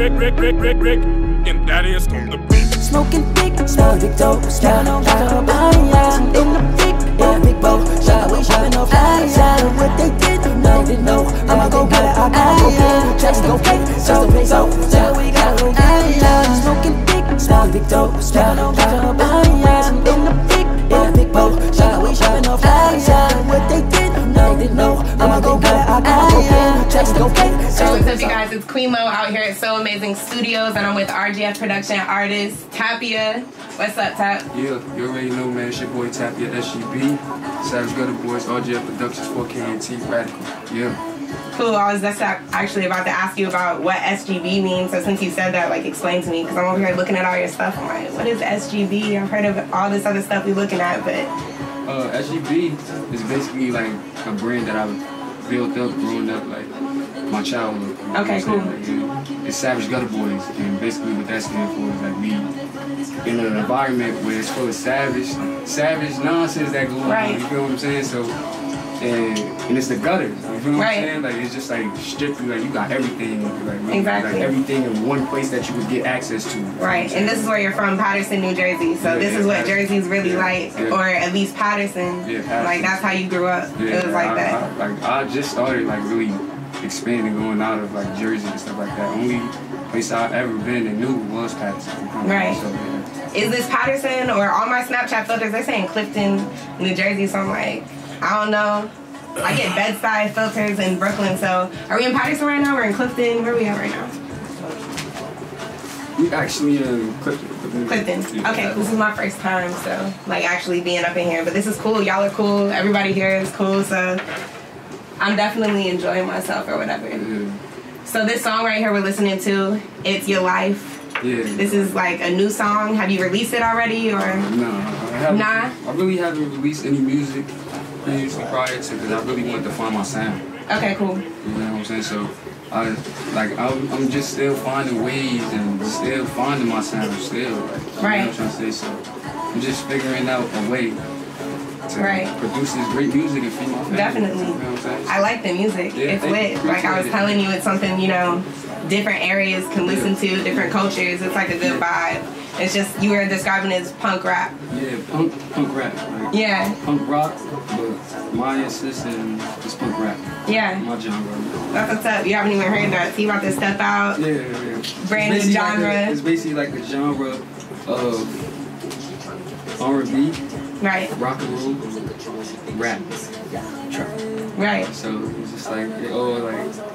brick, and that is on the beat. Smoking thick, smell big dope, down on in the big, yeah, big boat. We shopping off outside of what they didn't know. I'ma go get it, I gotta go get it. Checks go pay, so we gotta go get it. Smoking thick, smell big dope, down on in the big, yeah, big boat. We shopping off outside of what they didn't know. I'ma go get it, I gotta go get it. Checks go pay. What's up, you guys? It's Queen Lo out here at So Amazin Studios, and I'm with RGF production artist Tapia. What's up, Tap? Yeah, you already know, man. It's your boy Tapia, SGB, Savage Gutter Boys, RGF Productions, 4K and T Radical. Yeah. Cool. I was just actually about to ask you about what SGB means. So since you said that, like, explain to me, because I'm over here looking at all your stuff. I'm like, what is SGB? I've heard of all this other stuff we're looking at, but SGB is basically like a brand that I've built up, growing up, like my childhood. Okay, cool. Like, it's Savage Gutter Boys, and basically what that stands for is like we in an environment where it's full of savage nonsense that goes on. You feel what I'm saying? So, and it's the gutters. You feel what I'm saying? Like it's just like strictly like you got everything, like everything in one place that you would get access to. Right, and this is where you're from, Patterson, New Jersey. So this is what Jersey's really like, or at least Patterson. Yeah, Patterson. Like that's how you grew up. Yeah, it was like that. I just started like really expanding, going out of like Jersey and stuff like that. Only place I've ever been and knew was Patterson. Right. So, yeah. Is this Patterson, or all my Snapchat filters, they're saying Clifton, New Jersey, so I'm like, I don't know. I get bedside filters in Brooklyn, so are we in Patterson right now? We're in Clifton. Where are we at right now? We actually in Clifton. Clifton. Okay, this is my first time, so like actually being up in here. But this is cool. Y'all are cool. Everybody here is cool, so I'm definitely enjoying myself or whatever. Yeah. So this song right here we're listening to, It's Your Life. Yeah. This is like a new song. Have you released it already, or? No, I really haven't released any music previously prior to, because I really want to find my sound. Okay, cool. You know what I'm saying? So I'm just still finding ways and still finding my sound still. Like, you know what I'm trying to say? So I'm just figuring out a way to produce this great music and feed my family. Definitely. You know what I'm saying? I like the music. Yeah, it's lit. Like I was telling you, it's something, you know, different areas can listen to, different cultures. It's like a good vibe. It's just, you were describing it as punk rap. Yeah, punk rap. Like, yeah. Punk rock, but my insistence is punk rap. Yeah. My genre. That's what's up. You haven't even heard that. So you about to step out. Yeah. Brand new genre. It's basically like a genre of R&B. Right. Rock and roll. Rap. Trap. Right. So it's just like,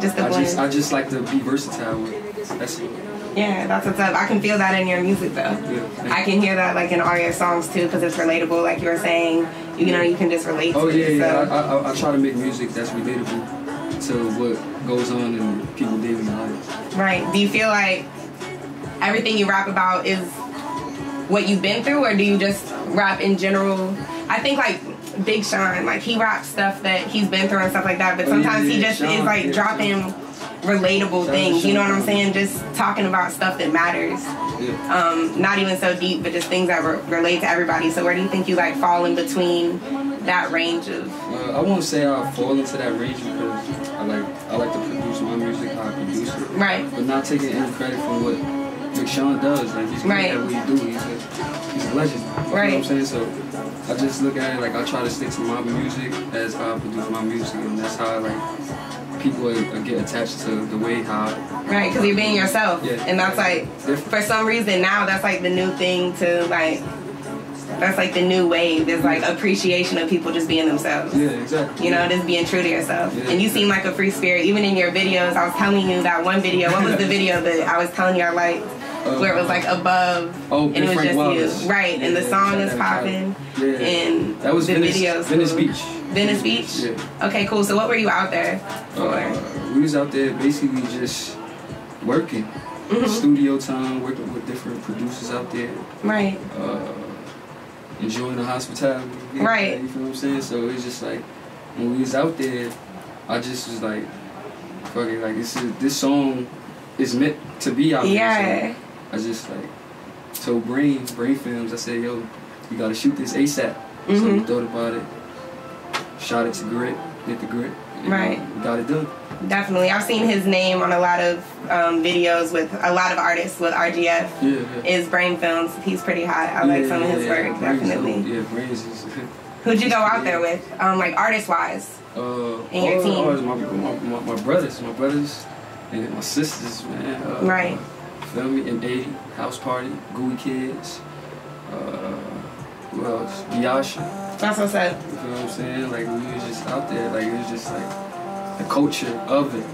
just the blend. I just like to be versatile with it. That's it. Yeah, that's what's up. I can feel that in your music, though. Yeah. I can hear that, like, in all your songs, too, because it's relatable. Like you were saying, you know, you can just relate to it. Yeah. I try to make music that's relatable to what goes on in people's daily lives. Right. Do you feel like everything you rap about is what you've been through, or do you just rap in general? I think, like, Big Sean, like, he raps stuff that he's been through and stuff like that, but sometimes he just is, like, dropping relatable things, you know what I'm saying? Just talking about stuff that matters. Yeah. Not even so deep, but just things that relate to everybody. So where do you think you like fall in between that range of? I won't say I fall into that range because I like to produce my music how I produce it. Right. But not taking any credit for what Big Sean does. Like he's great at what he do. He's a legend. You know what I'm saying? So I just look at it like I try to stick to my music as how I produce my music, and that's how I like. People get attached to the way how... Right, because you're being yourself. Yeah. And that's like, for some reason now, that's like the new thing to like, that's like the new wave. There's like appreciation of people just being themselves. Yeah, exactly. You know, just being true to yourself. Yeah. And you seem like a free spirit. Even in your videos, I was telling you that one video, what was the video that I was telling you I liked? Where it was like above, and it was Frank just Wallace. you. Right, and the song is popping. Yeah. And that was the videos. Venice Beach. Venice Beach? Yeah. Okay, cool. So what were you out there for? We was out there basically just working. Studio time, working with different producers out there. Right. Enjoying the hospitality. Right. You feel what I'm saying? So it's just like, when we was out there, I just was like, fuck it, like this song is meant to be out there. Yeah. So I just like told Brain Films, I said, yo, you gotta shoot this ASAP. So we thought about it, shot it to Grit, hit the Grit, Right. We got it done. Definitely. I've seen his name on a lot of videos with a lot of artists with RGF. Yeah. Is Brain Films. He's pretty hot. I like some of his work, definitely. Brains is... Who'd you go out there with, like artist-wise, in your team? My brothers, and my sisters, man. Right. Feel me? In 80, House Party, Gooey Kids. Who else? Yasha. That's what's up. You know what I'm saying? Like, we was just out there. Like, it was just like the culture of it.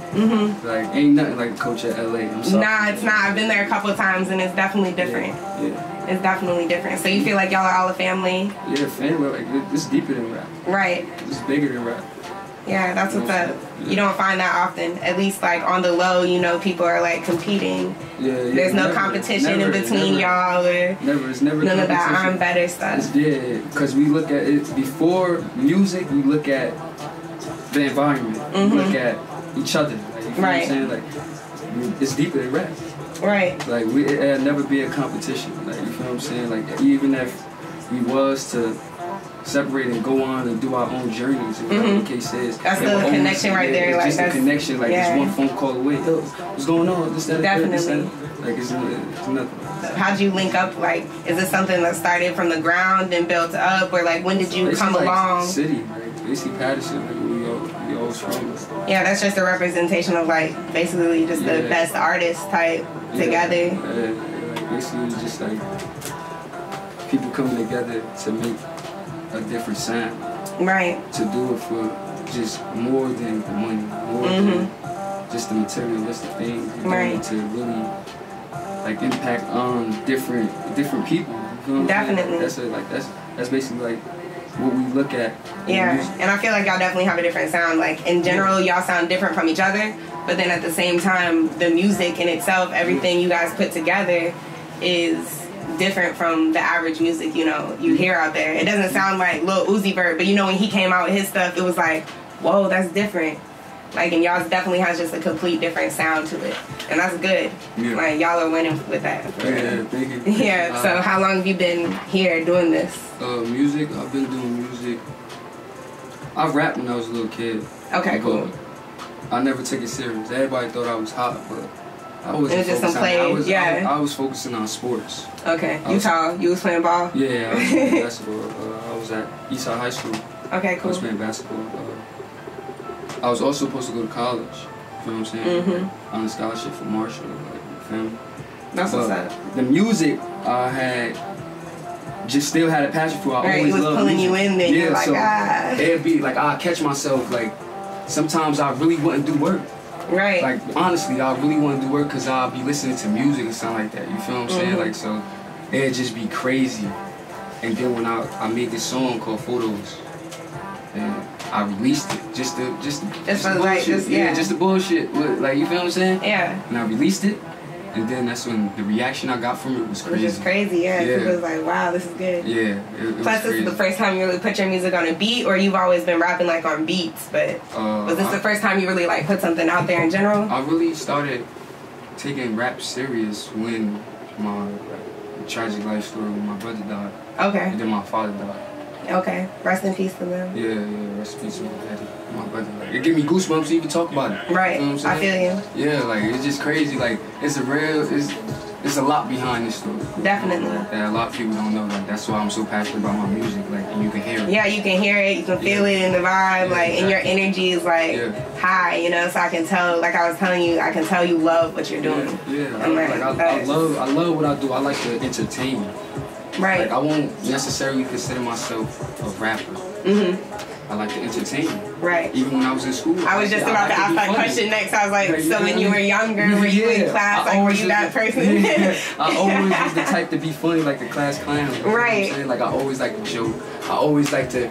Like, ain't nothing like the culture of LA. I'm sorry. Nah, it's not. I've been there a couple of times, and it's definitely different. Yeah. It's definitely different. So you feel like y'all are all a family? Yeah, family. Like, it's deeper than rap. Right. It's bigger than rap. Yeah, that's what's up. You don't find that often. At least, like, on the low, you know, people are, like, competing. Yeah, There's no competition in between y'all or it's never none of that I'm better stuff. Because we look at it before music, we look at the environment. We look at each other. Like, you feel what I'm saying? Like, it's deeper than rap. Right. Like, it'd never be a competition. Like, you feel what I'm saying? Like, even if we was to separate and go on and do our own journeys, whatever the case is. That's the connection right there. It's like, just that's a connection. Like, it's one phone call away. Yo, what's going on? This, that, definitely. Like, it's nothing. How'd you link up? Like, is this something that started from the ground and built up? Or, like, when did you come along? City, like, basically Patterson, like, we all from. Yeah, that's just a representation of, like, basically just the best artists type together. Like, basically just, like, people coming together to make a different sound. Right. To do it for just more than the money, more than just the materialistic things. Right. To really, like, impact on different people. You know Definitely. That's basically, like, what we look at. Yeah, and I feel like y'all definitely have a different sound. Like, in general, y'all sound different from each other, but then at the same time, the music in itself, everything you guys put together is different from the average music, you know, you hear out there. It doesn't sound like Lil Uzi Vert, but you know, when he came out with his stuff, it was like, whoa, that's different. Like, and y'all definitely has just a complete different sound to it. And that's good. Yeah. Like, y'all are winning with that. Yeah, thank you. Yeah, so how long have you been here doing this? Music, I've been doing music. I rapped when I was a little kid. Okay, cool. I never took it serious. Everybody thought I was hot, but I wasn't. It was just some play, I was focusing on sports. Okay, you was playing ball? Yeah, I was playing basketball. I was at Eastside High School. Okay, cool. I was playing basketball. I was also supposed to go to college. You know what I'm saying? On a scholarship for Marshall, like, family. That's what's up. The music I had just still had a passion for. I always loved pulling music. You in there. Yeah, you're like, so it'd be like I'd catch myself like sometimes I really wouldn't do work. Right. Like, honestly, I really want to do work because I'll be listening to music and something like that. You feel what I'm saying? Like, so it'd just be crazy. And then when I made this song called Photos, and I released it just the bullshit. Just the bullshit. Like, you feel what I'm saying? Yeah. And I released it, and then that's when the reaction I got from it was crazy. It was just crazy, yeah. It was like, wow, this is good. Yeah. Plus, this is the first time you really put your music on a beat, or you've always been rapping like on beats, but was this the first time you really like put something out there in general? I really started taking rap serious when my tragic life story when my brother died. Okay. And then my father died. Okay. Rest in peace to them. Yeah, rest in peace to my daddy, my brother. Like, it gave me goosebumps to even talk about it. Right. You know what I'm saying? I feel you. Yeah, like, it's just crazy. Like, it's a lot behind this story. Definitely. That a lot of people don't know. Like, that's why I'm so passionate about my music. Like, and you can hear it. Yeah, you can hear it. You can feel it in the vibe. Like, and your energy is like high. You know, so I can tell. Like I was telling you, I can tell you love what you're doing. Yeah. I love what I do. I like to entertain. Right. Like, I won't necessarily consider myself a rapper. I like to entertain. Right. Even when I was in school. I was just about to ask that question next. I was like, so when you were younger, were you in class? Like, were you that person? I always was the type to be funny, like the class clown. You know what I'm saying? Like, I always like to joke. I always like to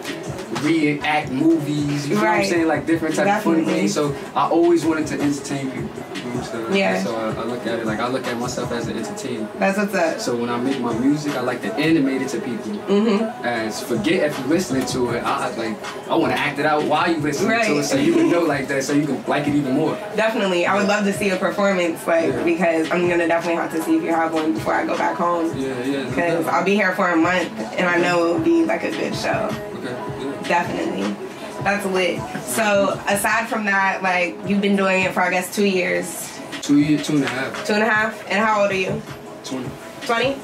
reenact movies. You know what I'm saying? Like, different types of funny things. So I always wanted to entertain people. So I look at it like I look at myself as an entertainer. That's what's up. So when I make my music, I like to animate it to people. As forget if you're listening to it, I want to act it out while you listening to it, so you can know like that, so you can like it even more. Definitely, I would love to see a performance, because I'm gonna definitely have to see if you have one before I go back home. Yeah. Because I'll be here for a month, and I know it will be like a good show. Okay. Definitely. That's lit. So aside from that, like you've been doing it for I guess 2 years. 2 years, 2.5. 2.5. And how old are you? 20. 20?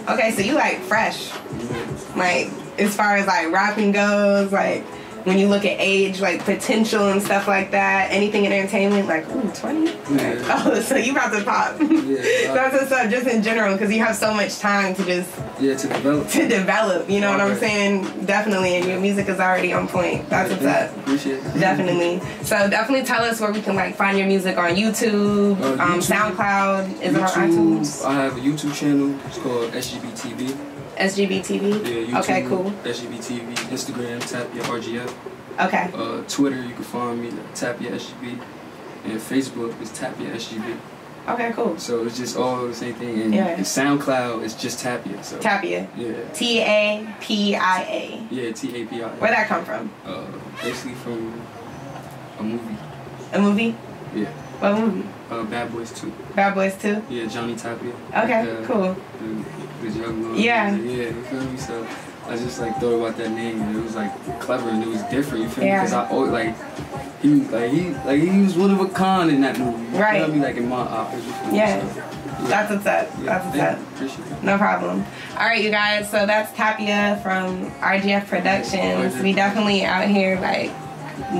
Okay, so you like fresh. Yeah. Like as far as like rapping goes, like when you look at age, like potential and stuff like that, anything in entertainment, like, ooh, 20? Yeah. Oh, so you about to pop. Yeah. That's what's up, just in general, because you have so much time to just... Yeah, to develop. To develop, you know what I'm saying? Definitely, and your music is already on point. That's what's up. Appreciate it. Definitely. So definitely tell us where we can like find your music on YouTube, SoundCloud, is it on iTunes? I have a YouTube channel, it's called SGBTV. SGBTV? Yeah, YouTube, okay, cool. SGBTV, Instagram, Tapia, RGF. Okay. Twitter, you can find me at Tapia SGB. And Facebook is Tapia SGB. Okay, cool. So it's just all the same thing. And SoundCloud is just Tapia. So. Tapia. Yeah. Tapia. Yeah, Tapia. Where'd that come from? Basically from a movie. A movie? Yeah. What movie? Bad Boys 2. Bad Boys 2? Yeah, Johnny Tapia. Okay, cool. The young one. Yeah. Yeah, you feel me? So I just like thought about that name and it was like clever and it was different, you feel me? Because I always like he was one of a kind in that movie. Right. You feel me? Like in my eyes. Yeah. So, yeah. That's what's up. Yeah, That's what's up. Appreciate it. No problem. Alright, you guys, so that's Tapia from RGF Productions. We definitely out here like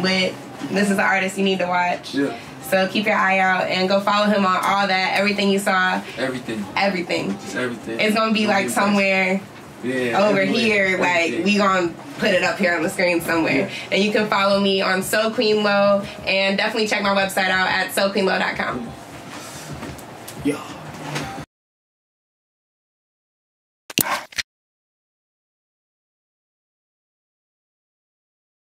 lit. This is an artist you need to watch. Yeah. So keep your eye out and go follow him on all that, everything you saw. Everything. Everything. Just everything. It's gonna be like somewhere over here, like we gonna put it up here on the screen somewhere. And you can follow me on So Queen Lo and definitely check my website out at soqueenlo.com. Yeah.